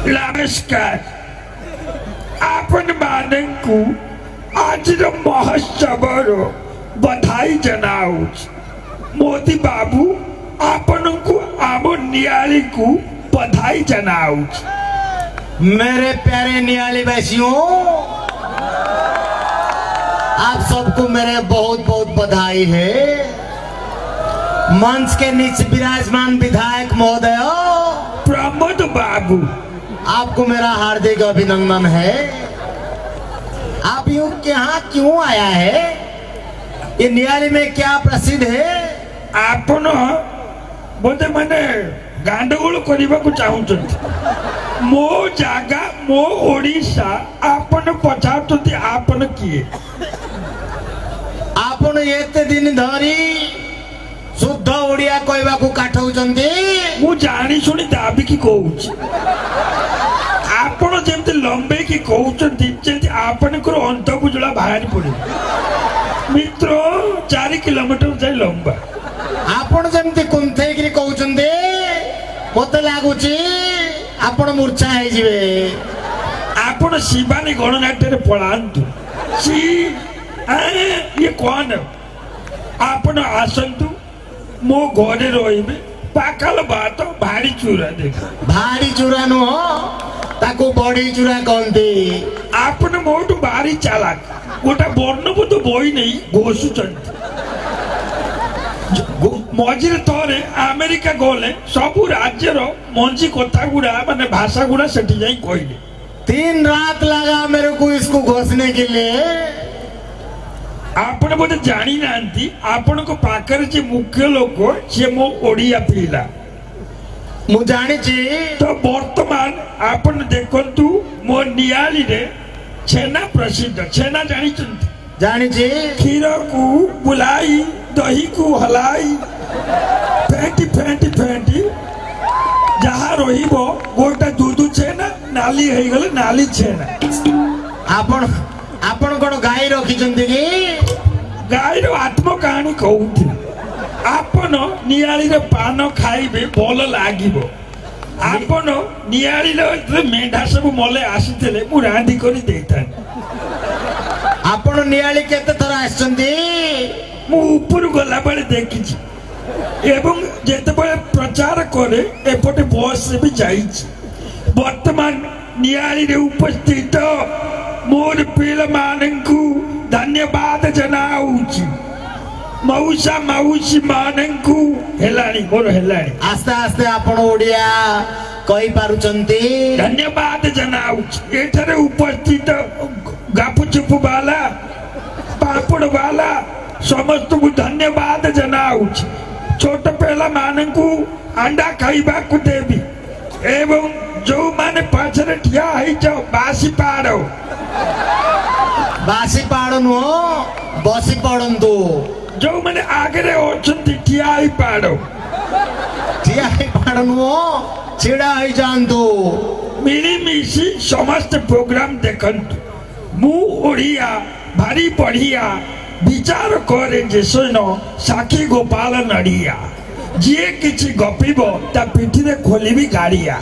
नमस्कार आपण मानंकु आज महोत्सव बधाई जनाऊच मोदी बाबू आपण को आम नियाली को बधाई जनाऊच। मेरे प्यारे नियाली वासियों, आप सबको मेरे बहुत बहुत बधाई है। मंच के नीचे विराजमान विधायक महोदय प्रमोद बाबू, आपको मेरा हार्दिक अभिनंदन है। आप यूं यहाँ क्यों आया है? ये नियाली में क्या प्रसिद्ध है? आपण बोधे मैंने गांडगोल करने को चाहूँच मो जागा मो ओडिशा आपण पचार आपण किए आपण एते दिन धरी शुद्ध ओडिया कहवा को काठौचंती मु जानी सुनी दाबी की कहूँ आपण जमते लंबे की कहते आपण अंत बुझला बाहर पड़े मित्र 4 किलोमीटर जाए लंबा आपण जमती कुंथेगिरी कहउचंदे मते लागुची आपण मूर्छा हे जिवे। आपण शिवानी गणनाट्य रे पळांतु सी ये कौन आपण आसंतु मो घरे रहिबे पाकल बात भारी चूरा देख भारी चूरा नो ताको बड़ी चूरा कहंती। आपण मोटू भारी चालाक गोटा वर्णबोध बोई नहीं घोषुचंती मझे थरे अमेरिका गले सबू राज्यर मंजी कथा गुड़ा माने भाषा गुड़ा सेठी जाई कहले 3 रात लगा मेरे को इसको घोषने के लिए। आपण बोधे जानी नांती आपण को पाकर जे मुख्य लोक से मो ओडिया पिला मु जानी छी तो वर्तमान आपण देखंतु मो नियाली रे छेना प्रसिद्ध छेना जानी चंती जानी छी खीर को बुलाई दही को हलाई फेंटी फेंटी फेंटी जहाँ रहिबो गोटा दूध छेना नाली है गले नाली छेना। आपण आपण कोन गाय रखी चंती की गाय रो आत्म कहानी कहूथि आपण नियाली रे पान खाइबे भल लागिबो आपण नियाली रे मेढा सब मले आसीतले मु रांधी करी देइतान। आपण नियाली केते थरा आछंती मु ऊपर गला बेले देखिछि एवं जेते बेले प्रचार करे एपटे बस से भी जाइछि। वर्तमान नियाली रे उपस्थित मोर पिल मानंकु धन्यवाद जनाऊछि। मौसा मौसी मानंकु हेलानी मोर हेलानी आस्ते आस्ते आपण ओडिया कहि पारुचंती धन्यवाद जनाऊछि। एठारे उपस्थित गापुचुप वाला पापड़ वाला समस्त को धन्यवाद जनाऊछि। छोट पेला मानंकु अंडा खाइबा को देबी एवं जो माने पाछरे ठिया है जाओ बासी पाड़ नु बसी पड़ंतु जो मैंने आगे ओछंती ठिया ही पाड़ो नु छिड़ा ही जानतु मिली मिसी समस्त प्रोग्राम देखंतु मु ओडिया भारी बढ़िया विचार करे जे सुनो साखी गोपाल नड़िया जी किछि गपिबो ता पिठी रे खोलिबी गाड़िया।